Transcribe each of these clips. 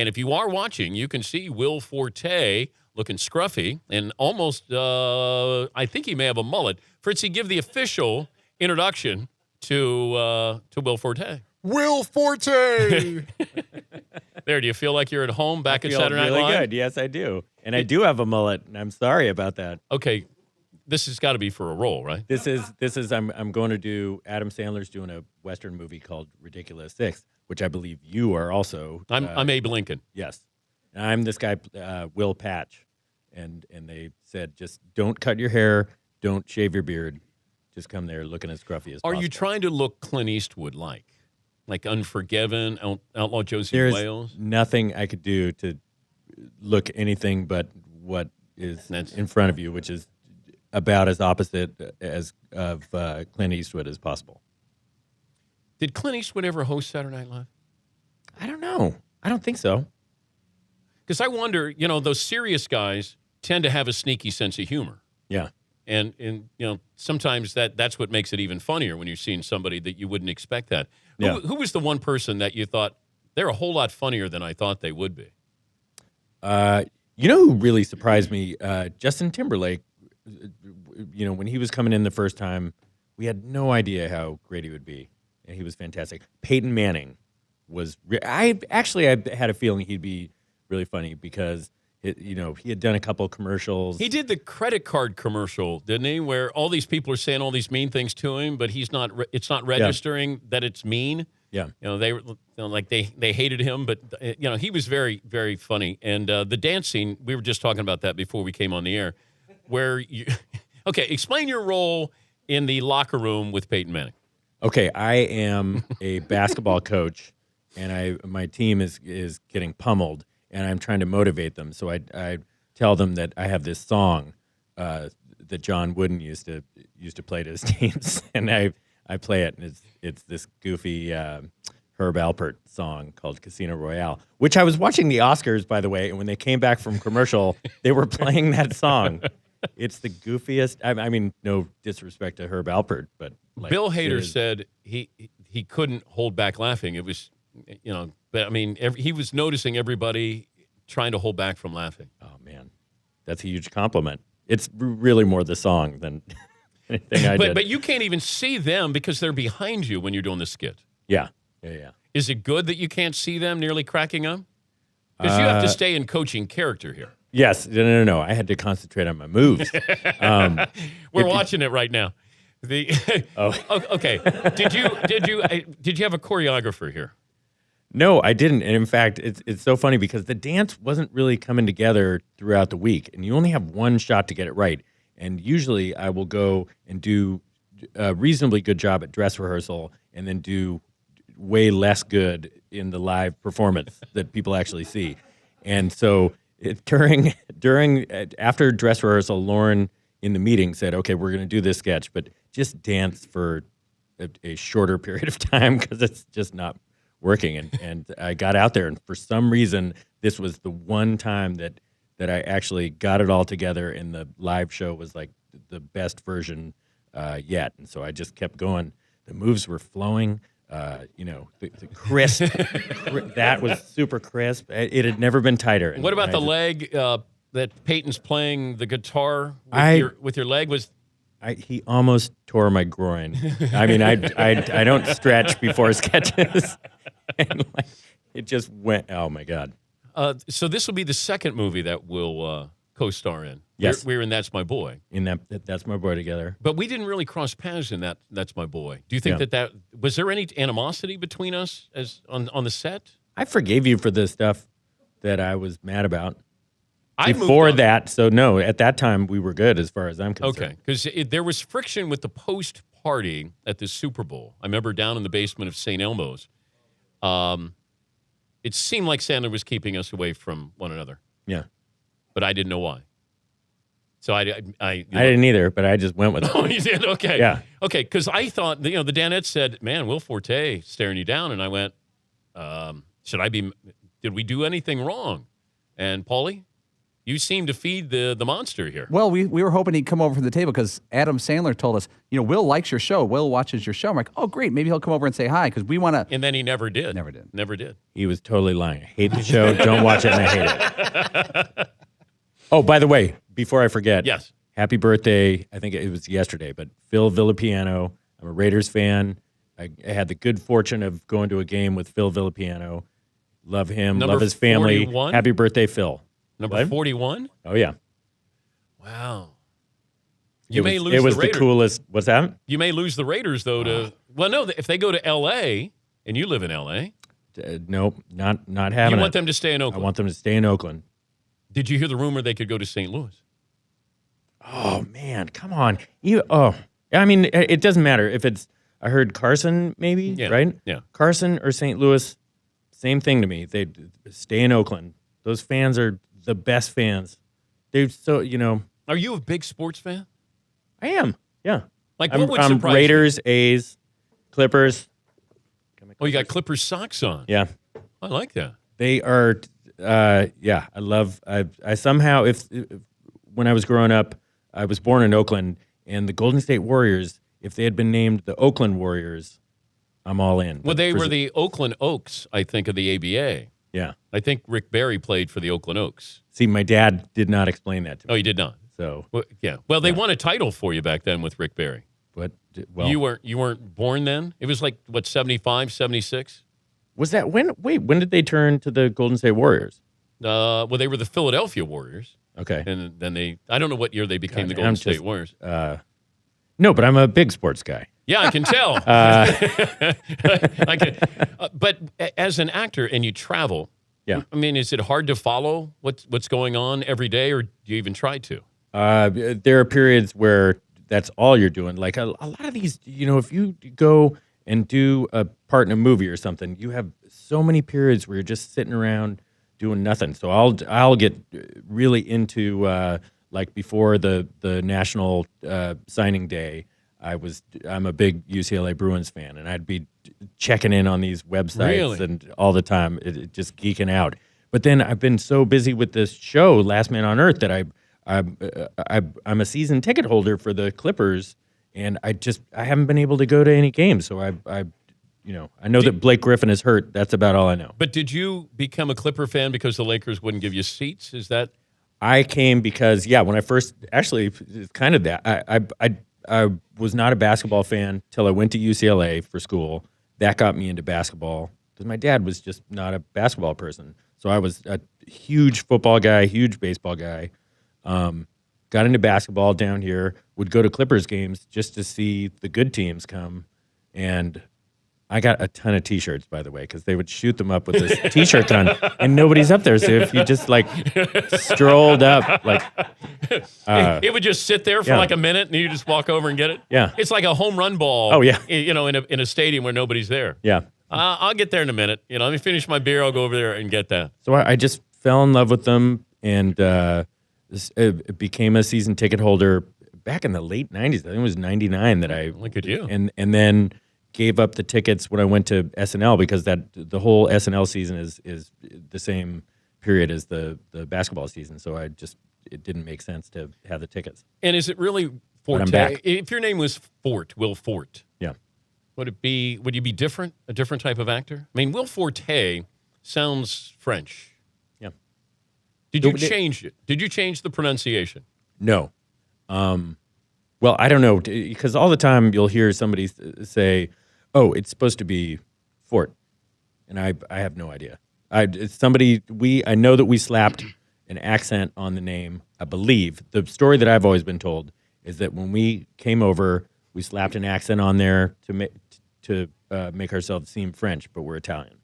And if you are watching, you can see Will Forte looking scruffy and almost, I think he may have a mullet. Fritzy, give the official introduction to Will Forte. Will Forte! There, do you feel like you're at home back at Saturday Night really Live? Good. Yes, I do. And I do have a mullet, and I'm sorry about that. Okay, this has got to be for a role, right? This is I'm going to do, Adam Sandler's doing a Western movie called Ridiculous Six, which I believe you are also. I'm Abe Lincoln. Yes. And I'm this guy, Will Patch. And they said, just don't cut your hair, don't shave your beard. Just come there looking as scruffy as possible. Are you trying to look Clint Eastwood like Unforgiven, Outlaw Josie There's Wales? nothing I could do to look anything but what is in front of you, which is about as opposite as of Clint Eastwood as possible. Did Clint Eastwood ever host Saturday Night Live? I don't know. I don't think so. Because I wonder, those serious guys tend to have a sneaky sense of humor. Yeah. And sometimes that's what makes it even funnier when you're seeing somebody that you wouldn't expect that. Yeah. Who was the one person that you thought, they're a whole lot funnier than I thought they would be? You know who really surprised me? Justin Timberlake. When he was coming in the first time, we had no idea how great he would be. And he was fantastic. Peyton Manning was I had a feeling he'd be really funny because he had done a couple of commercials. He did the credit card commercial, didn't he? Where all these people are saying all these mean things to him, but he's not. It's not registering that it's mean. Yeah. They were they hated him, but he was very, very funny. And the dance scene, we were just talking about that before we came on the air. Where you okay? Explain your role in the locker room with Peyton Manning. Okay, I am a basketball coach, and my team is getting pummeled, and I'm trying to motivate them. So I tell them that I have this song that John Wooden used to play to his teams, and I play it, and it's this goofy Herb Alpert song called Casino Royale, which I was watching the Oscars, by the way, and when they came back from commercial, they were playing that song. It's the goofiest. I mean, no disrespect to Herb Alpert, but Bill Hader said he couldn't hold back laughing. It was, but I mean, he was noticing everybody trying to hold back from laughing. Oh man, that's a huge compliment. It's really more the song than anything I did. But you can't even see them because they're behind you when you're doing the skit. Yeah. Is it good that you can't see them nearly cracking up? Because you have to stay in coaching character here. Yes. No. I had to concentrate on my moves. We're watching it right now. Okay. Did you have a choreographer here? No, I didn't. And in fact, it's so funny because the dance wasn't really coming together throughout the week, and you only have one shot to get it right. And usually I will go and do a reasonably good job at dress rehearsal and then do way less good in the live performance that people actually see. And so after dress rehearsal, Lauren in the meeting said, okay, we're going to do this sketch, but just dance for a shorter period of time because it's just not working. And I got out there, and for some reason, this was the one time that I actually got it all together, and the live show was like the best version yet. And so I just kept going. The moves were flowing. The crisp, that was super crisp. It had never been tighter. What about the leg that Peyton's playing the guitar with your leg? He almost tore my groin. I mean, I don't stretch before sketches. And it just went, oh my God. So this will be the second movie that we'll co-star in. Yes. We're in That's My Boy. In That's My Boy together. But we didn't really cross paths in That's My Boy. Do you think that was there any animosity between us as on the set? I forgave you for the stuff that I was mad about. Before that, so no, at that time we were good as far as I'm concerned. Okay, because there was friction with the post-party at the Super Bowl. I remember down in the basement of St. Elmo's. It seemed like Sandler was keeping us away from one another. Yeah. But I didn't know why. So I didn't either, but I just went with it. Oh, you did? Okay. Yeah. Okay, because I thought, the Danettes said, man, Will Forte staring you down. And I went, did we do anything wrong? And Paulie, You seem to feed the monster here. Well, we were hoping he'd come over from the table because Adam Sandler told us, Will likes your show. Will watches your show. I'm like, oh, great. Maybe he'll come over and say hi because we want to. And then he never did. Never did. He was totally lying. I hate the show. Don't watch it, and I hate it. Oh, by the way, before I forget. Yes. Happy birthday. I think it was yesterday, but Phil Villapiano. I'm a Raiders fan. I had the good fortune of going to a game with Phil Villapiano. Love him. Number love his family. 41? Happy birthday, Phil. Number 41? Oh, yeah. Wow. It was the coolest. What's that? You may lose the Raiders, though, to... Well, no, if they go to L.A., and you live in L.A. Nope, not having it. You want them to stay in Oakland? I want them to stay in Oakland. Did you hear the rumor they could go to St. Louis? Oh, man, come on. I mean, it doesn't matter if it's... I heard Carson, maybe, right? Yeah. Carson or St. Louis, same thing to me. They stay in Oakland. Those fans are the best fans. They're so, Are you a big sports fan? I am, yeah. Like, what would I'm surprise Raiders, A's, Clippers. Oh, you got Clippers socks on. Yeah. I like that. They are, I love, I somehow, if when I was growing up, I was born in Oakland, and the Golden State Warriors, if they had been named the Oakland Warriors, I'm all in. Well, they were the Oakland Oaks, I think, of the ABA. Yeah. I think Rick Barry played for the Oakland Oaks. See, my dad did not explain that to me. Oh, he did not? So, well, yeah. Well, they won a title for you back then with Rick Barry. But, well. You weren't born then? It was like, what, 75, 76? Was that when? Wait, when did they turn to the Golden State Warriors? Well, they were the Philadelphia Warriors. Okay. And then I don't know what year they became the Golden State Warriors. No, but I'm a big sports guy. Yeah, I can tell. But as an actor and you travel, yeah. I mean, is it hard to follow what's going on every day, or do you even try to? There are periods where that's all you're doing. Like a lot of these, if you go and do a part in a movie or something, you have so many periods where you're just sitting around doing nothing. So I'll get really into like before the national signing day. I'm a big UCLA Bruins fan, and I'd be checking in on these websites and all the time, it just geeking out. But then I've been so busy with this show, Last Man on Earth, that I'm a season ticket holder for the Clippers, and I haven't been able to go to any games. So I know that Blake Griffin is hurt. That's about all I know. But did you become a Clipper fan because the Lakers wouldn't give you seats? Is that? I came because, when I first, actually, it's kind of that. I was not a basketball fan till I went to UCLA for school. That got me into basketball because my dad was just not a basketball person. So I was a huge football guy, huge baseball guy. Got into basketball down here, would go to Clippers games just to see the good teams come. And I got a ton of T-shirts, by the way, because they would shoot them up with this T-shirt gun, and nobody's up there. So if you just strolled up, it would just sit there for like a minute, and you just walk over and get it. Yeah, it's like a home run ball. Oh yeah, in a stadium where nobody's there. Yeah, I'll get there in a minute. Let me finish my beer. I'll go over there and get that. So I just fell in love with them, and became a season ticket holder back in the late '90s. I think it was '99 that I look at you, and then gave up the tickets when I went to SNL because the whole SNL season is the same period as the basketball season. So it didn't make sense to have the tickets. And is it really Forte? I'm back. If your name was Forte, Will Forte, yeah, would you be different? A different type of actor? I mean, Will Forte sounds French. Yeah. Did you change it? Did you change the pronunciation? No. Well, I don't know, because all the time you'll hear somebody say, "Oh, it's supposed to be Fort," and I have no idea. I know that we slapped an accent on the name. I believe the story that I've always been told is that when we came over, we slapped an accent on there to make ourselves seem French, but we're Italian.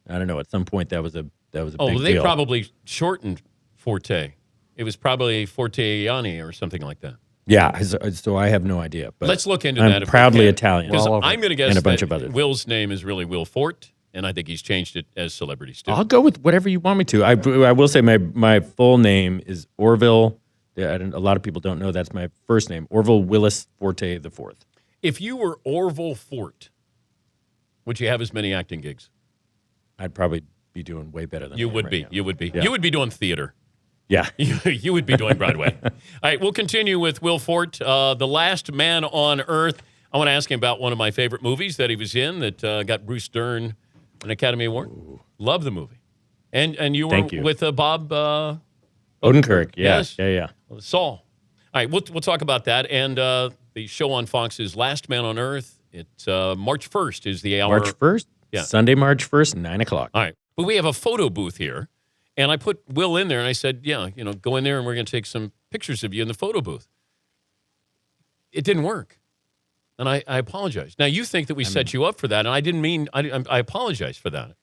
I don't know. At some point, that was a big deal. They probably shortened Forte. It was probably Forteani or something like that. Yeah, so I have no idea. But let's look into I'm that. I'm proudly Italian. Because I'm going to guess and a bunch that of others. Will's name is really Will Forte, and I think he's changed it as celebrities do. I'll go with whatever you want me to. I will say my full name is Orville. A lot of people don't know that's my first name, Orville Willis Forte IV. If you were Orville Forte, would you have as many acting gigs? I'd probably be doing way better than you I am would right be. now. You would be. Yeah. You would be doing theater. Yeah. You would be doing Broadway. All right, we'll continue with Will Forte, The Last Man on Earth. I want to ask him about one of my favorite movies that he was in that got Bruce Dern an Academy Award. Ooh. Love the movie. And you were with Bob Odenkirk. Yeah. Yes. Yeah. Saul. All right, we'll talk about that. And the show on Fox is Last Man on Earth. It's March 1st is the hour. March 1st? Yeah. Sunday, March 1st, 9 o'clock. All right. But we have a photo booth here. And I put Will in there, and I said, go in there, and we're going to take some pictures of you in the photo booth. It didn't work. And I apologize. Now, you think that we set you up for that, and I didn't mean, I apologize for that.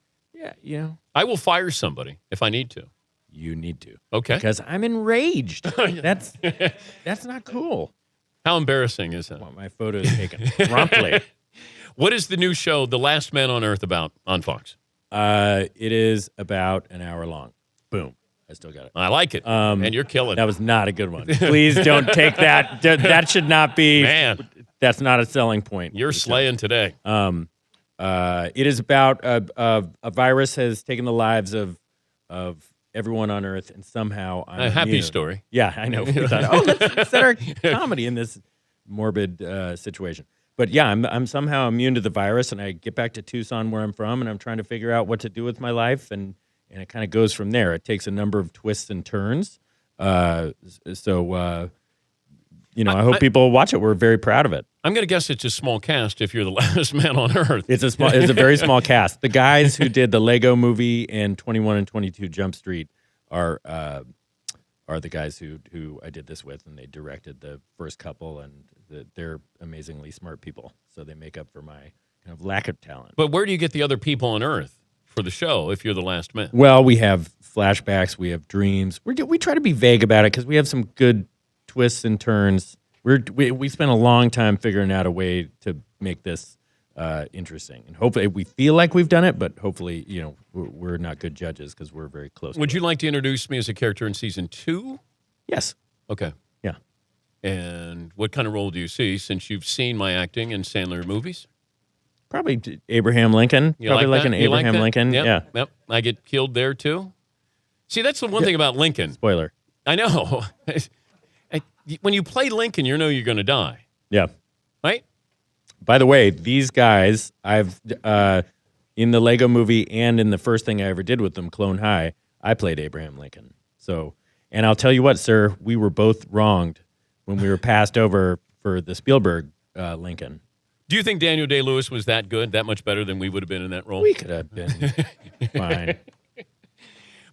Yeah, I will fire somebody if I need to. You need to. Okay. Because I'm enraged. That's not cool. How embarrassing is that? I want my photos taken promptly. What is the new show, The Last Man on Earth, about on Fox? It is about an hour long. Boom. I still got it. I like it. And you're killing it. That was not a good one. Please don't take that. That should not be. Man. That's not a selling point. You're slaying today. It is about a virus has taken the lives of everyone on Earth, and somehow I'm a happy immune. Story. Yeah, I know. We thought, let's set our comedy in this morbid situation. But yeah, I'm somehow immune to the virus, and I get back to Tucson, where I'm from, and I'm trying to figure out what to do with my life, and it kind of goes from there. It takes a number of twists and turns. I hope people watch it. We're very proud of it. I'm going to guess it's a small cast if you're the last man on Earth. It's a very small cast. The guys who did the Lego Movie and 21 and 22 Jump Street are the guys who I did this with, and they directed the first couple, and they're amazingly smart people. So they make up for my kind of lack of talent. But where do you get the other people on Earth for the show if you're the last man? Well, we have flashbacks. We have dreams. We try to be vague about it because we have some good twists and turns. We spent a long time figuring out a way to make this interesting, and hopefully we feel like we've done it. But hopefully, we're not good judges because we're very close. Would you like to introduce me as a character in season 2? Yes. Okay. Yeah. And what kind of role do you see since you've seen my acting in Sandler movies? Probably Abraham Lincoln. You Probably like an that? You like Abraham that? Lincoln. Yep. Yeah. Yep. I get killed there too. See, that's the one thing about Lincoln. Spoiler. I know. When you play Lincoln, you know you're going to die. Yeah. Right? By the way, these guys, I've in the Lego Movie and in the first thing I ever did with them, Clone High, I played Abraham Lincoln. So, and I'll tell you what, sir, we were both wronged when we were passed over for the Spielberg Lincoln. Do you think Daniel Day-Lewis was that good, that much better than we would have been in that role? We could have been fine.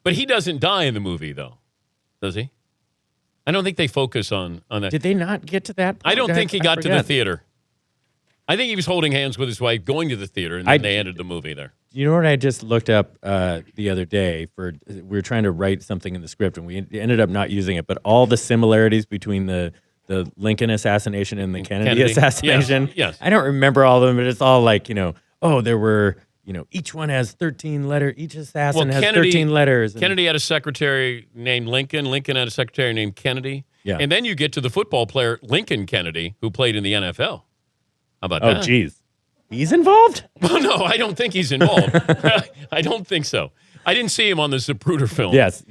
But he doesn't die in the movie, though, does he? I don't think they focus on that. Did they not get to that point? I don't think he got to the theater. I think he was holding hands with his wife going to the theater, and then they ended the movie there. You know what I just looked up the other day? We were trying to write something in the script, and we ended up not using it, but all the similarities between the Lincoln assassination and the Kennedy assassination. Yes. I don't remember all of them, but it's all like, there were, each one has 13 letters. Each assassin has 13 letters. Kennedy had a secretary named Lincoln. Lincoln had a secretary named Kennedy. Yeah. And then you get to the football player, Lincoln Kennedy, who played in the NFL. How about that? Oh, geez. He's involved? Well, no, I don't think he's involved. I don't think so. I didn't see him on the Zapruder film. Yes.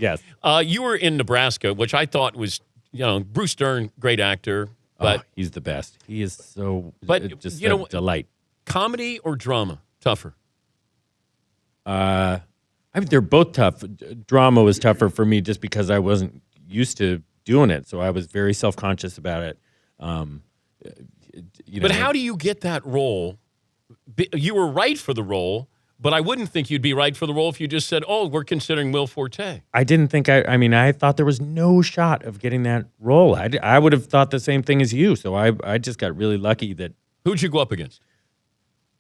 You were in Nebraska, which I thought was, Bruce Dern, great actor. But he's the best. He is just a delight. Comedy or drama? Tougher? I mean, they're both tough. Drama was tougher for me just because I wasn't used to doing it, so I was very self-conscious about it. But how do you get that role? You were right for the role, but I wouldn't think you'd be right for the role if you just said, "Oh, we're considering Will Forte." I didn't think I thought there was no shot of getting that role. I would have thought the same thing as you. So I just got really lucky that. Who'd you go up against?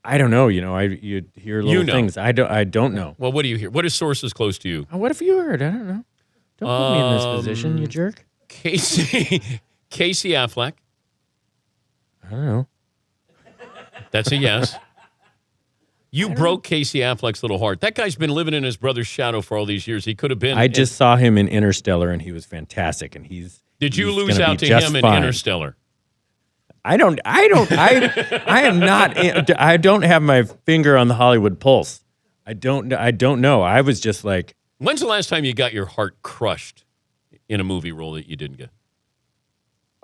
I don't know. You hear little things. I don't know. Well, what do you hear? What is sources close to you? What have you heard? I don't know. Don't put me in this position, you jerk. Casey Affleck. I don't know. That's a yes. You broke Casey Affleck's little heart. That guy's been living in his brother's shadow for all these years. He could have been. I just saw him in Interstellar, and he was fantastic. And Did you lose out to him in Interstellar? I am not. I don't have my finger on the Hollywood pulse. I don't know. I was just like. When's the last time you got your heart crushed in a movie role that you didn't get?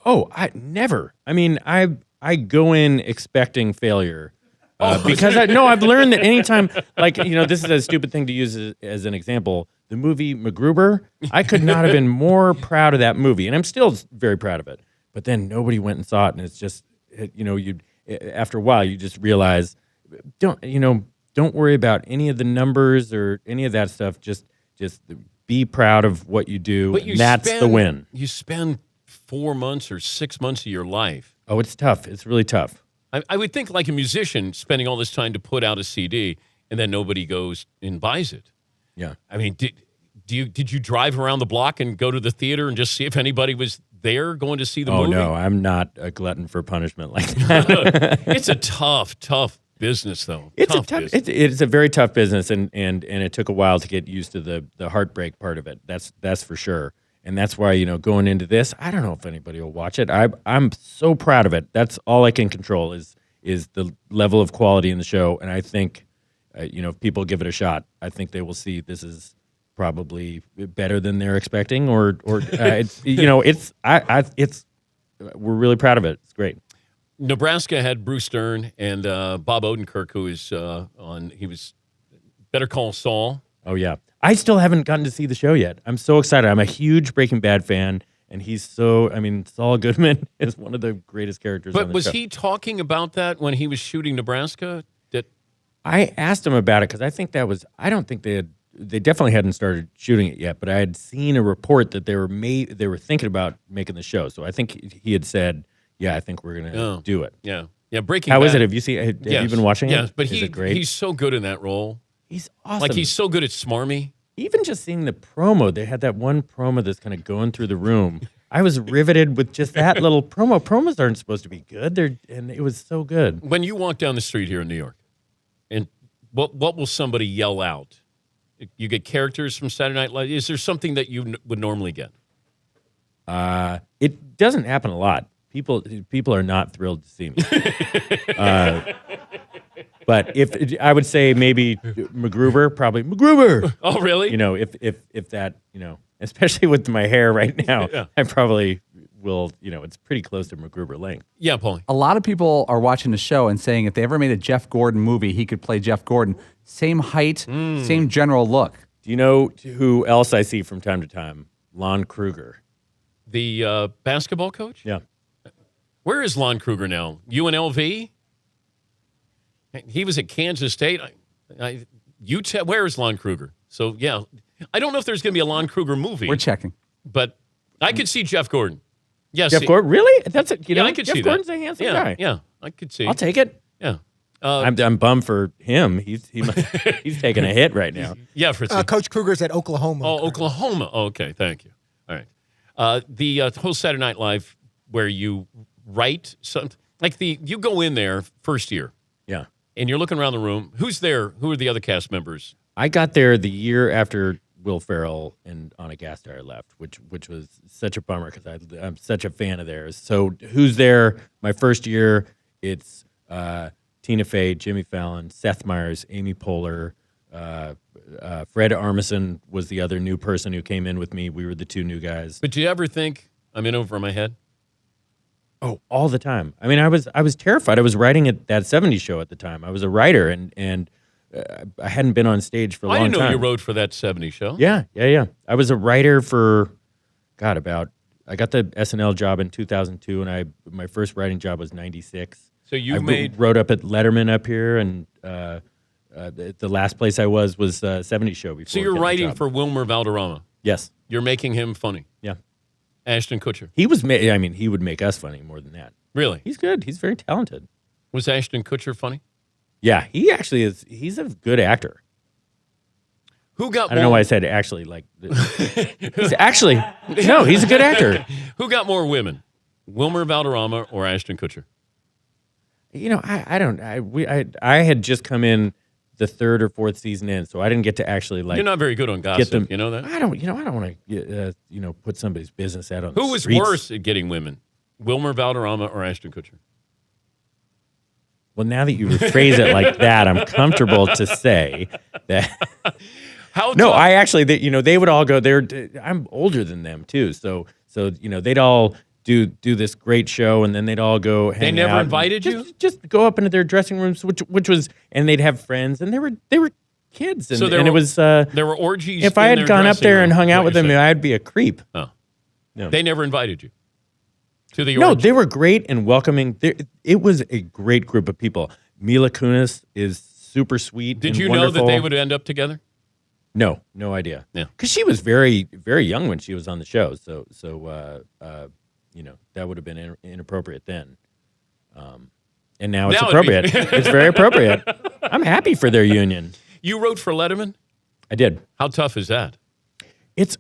Oh, I never. I mean, I go in expecting failure. Because I've learned that anytime, like, this is a stupid thing to use as an example. The movie MacGruber, I could not have been more proud of that movie, and I'm still very proud of it. But then nobody went and saw it, and it's just, after a while, you just realize, don't worry about any of the numbers or any of that stuff. Just be proud of what you do. But And that's the win. You spend 4 months or 6 months of your life. Oh, it's tough. It's really tough. I would think like a musician spending all this time to put out a CD and then nobody goes and buys it. Yeah. I mean, did you drive around the block and go to the theater and just see if anybody was there going to see the movie? Oh, no, I'm not a glutton for punishment like that. It's a tough business, though. It's business. it's a very tough business, and it took a while to get used to the heartbreak part of it. That's for sure. And that's why, going into this, I don't know if anybody will watch it. I'm so proud of it. That's all I can control is the level of quality in the show. And I think, if people give it a shot, I think they will see this is probably better than they're expecting. Or it's we're really proud of it. It's great. Nebraska had Bruce Stern and Bob Odenkirk, who is he was Better Call Saul. Oh, yeah. I still haven't gotten to see the show yet. I'm so excited. I'm a huge Breaking Bad fan, and Saul Goodman is one of the greatest characters on the show. But was he talking about that when he was shooting Nebraska? I asked him about it because I don't think they definitely hadn't started shooting it yet, but I had seen a report that they were thinking about making the show. So I think he had said, yeah, I think we're going to do it. Yeah. Yeah, Breaking Bad. How is it? Have you been watching it? Yes, but is it great? He's so good in that role. He's awesome. Like, he's so good at smarmy. Even just seeing the promo, they had that one promo that's kind of going through the room. I was riveted with just that little promo. Promos aren't supposed to be good, and it was so good. When you walk down the street here in New York, and what will somebody yell out? You get characters from Saturday Night Live. Is there something that you would normally get? It doesn't happen a lot. People are not thrilled to see me. But if I would say maybe MacGruber, probably MacGruber. Oh, really? If that, especially with my hair right now, Yeah. I probably will. It's pretty close to MacGruber length. Yeah, Paulie. A lot of people are watching the show and saying if they ever made a Jeff Gordon movie, he could play Jeff Gordon. Same height, same general look. Do you know who else I see from time to time? Lon Kruger. The basketball coach? Yeah. Where is Lon Kruger now? UNLV? He was at Kansas State. UTEP. Where is Lon Kruger? So, yeah. I don't know if there's going to be a Lon Kruger movie. We're checking. But I could see Jeff Gordon. Yes. Jeff Gordon? Really? That's it. I could Jeff see Gordon's that. a handsome guy. Yeah, I could see. I'll take it. Yeah. I'm bummed for him. He's taking a hit right now. Yeah, Fritzy. Coach Kruger's at Oklahoma. Oh, Oklahoma. Oh, okay, thank you. All right. The whole Saturday Night Live where you write something, like you go in there first year. Yeah. And you're looking around the room. Who's there? Who are the other cast members? I got there the year after Will Ferrell and Anna Gasteyer left, which was such a bummer because I'm such a fan of theirs. So who's there? My first year, it's Tina Fey, Jimmy Fallon, Seth Meyers, Amy Poehler, Fred Armisen was the other new person who came in with me. We were the two new guys. But do you ever think I'm in over my head? Oh, all the time. I mean, I was terrified. I was writing at that 70s show at the time. I was a writer, and I hadn't been on stage for a long time. I didn't know you wrote for that 70s show. Yeah. I was a writer for, I got the SNL job in 2002, and my first writing job was 96. So wrote up at Letterman up here, and the last place I was 70s show before. So you're writing for Wilmer Valderrama. Yes. You're making him funny. Yeah. Ashton Kutcher. He would make us funny more than that. Really? He's good. He's very talented. Was Ashton Kutcher funny? Yeah, he actually is. He's a good actor. Who got I don't know why I said actually. Like, he's actually, no, he's a good actor. Who got more women, Wilmer Valderrama or Ashton Kutcher? I had just come in the third or fourth season in, so I didn't get to actually You're not very good on gossip. them. You know that? I don't want to put somebody's business out on. Who the was streets. worse at getting women, Wilmer Valderrama or Ashton Kutcher? Well, now that you rephrase it like that, I'm comfortable to say that. How No, tough- I actually, they would all go there. I'm older than them too, so they'd all do this great show, and then they'd all go hang out. They never and invited you? Just go up into their dressing rooms, which was, and they'd have friends, and they were kids, and, So there and it were- was. there were orgies. If I in had their gone up dressing there and room, hung is out what with you're them, saying. I'd be a creep. Oh. No. They never invited you to the No, orgy. they were great and welcoming. It was a great group of people. Mila Kunis is super sweet. Did and you know that wonderful. they would end up together? No idea. Yeah. Because she was very, very young when she was on the show. So that would have been inappropriate then. And now it's Now it'd be- appropriate. It's very appropriate. I'm happy for their union. You wrote for Letterman? I did. How tough is that? It's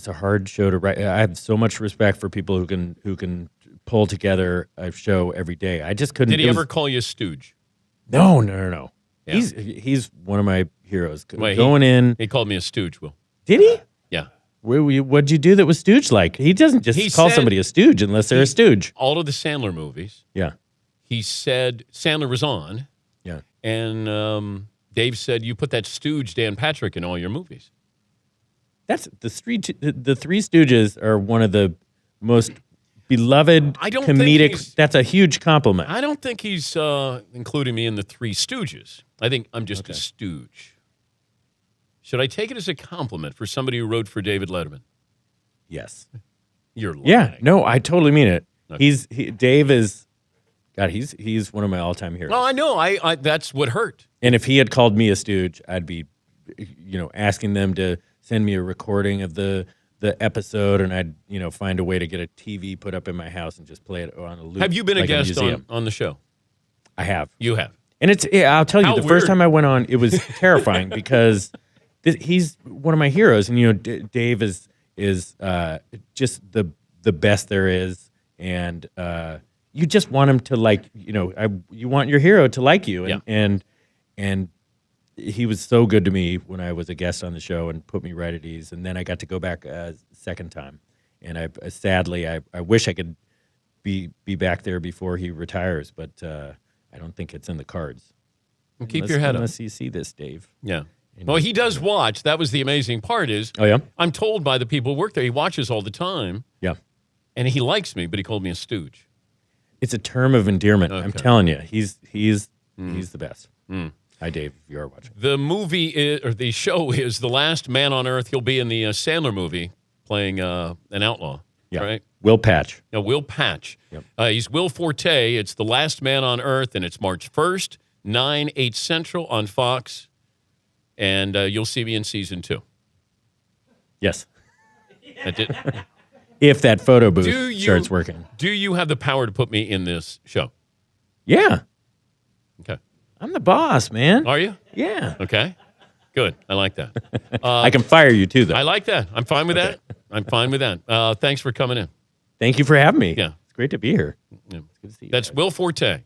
a hard show to write. I have so much respect for people who can pull together a show every day. I just couldn't. Did he it was- ever call you a stooge? No. Yeah. He's one of my heroes. Wait, Going in. He called me a stooge, Will. Did he? Yeah. What'd you do that was stooge like? He doesn't just He call said- somebody a stooge unless they're a stooge. All of the Sandler movies, Yeah. he said Sandler was on, Yeah. and Dave said, you put that stooge Dan Patrick in all your movies. That's the Three Stooges are one of the most beloved I don't think comedic. he's- That's a huge compliment. I don't think he's including me in the Three Stooges. I think I'm just a stooge. Should I take it as a compliment for somebody who wrote for David Letterman? Yes. You're lying. Yeah. No, I totally mean it. Okay. Dave is. God, he's one of my all-time heroes. Well, I know. I that's what hurt. And if he had called me a stooge, I'd be, asking them to send me a recording of the episode, and I'd, find a way to get a TV put up in my house and just play it on a loop. Have you been a like guest museum. on the show? I have. You have. And I'll tell you, How the weird. first time I went on, it was terrifying because he's one of my heroes, and Dave is just the best there is, and you just want him to you want your hero to like you, and he was so good to me when I was a guest on the show and put me right at ease, and then I got to go back a second time, and I sadly I wish I could be back there before he retires, but I don't think it's in the cards. Well, keep your head up. Unless you see this, Dave. Yeah. Well, he does watch. That was the amazing part is Oh, yeah? I'm told by the people who work there, he watches all the time, Yeah. and he likes me, but he called me a stooge. It's a term of endearment. I'm Okay. telling you. He's the best. Hi, Dave, if you are watching. The movie is, or the show is The Last Man on Earth. He'll be in the Sandler movie playing an outlaw. Yeah. Right? Will Patch. Now, Will Patch. Yep. He's Will Forte. It's The Last Man on Earth, and it's March 1st, 8 Central on Fox. And you'll see me in season 2. Yes. That did- If that photo booth Do you- starts working. Do you have the power to put me in this show? Yeah. Okay. I'm the boss, man. Are you? Yeah. Okay. Good. I like that. I can fire you too, though. I like that. I'm fine with that. I'm fine with that. Thanks for coming in. Thank you for having me. Yeah. It's great to be here. Yeah. It's good to see you. That's guys. Will Forte.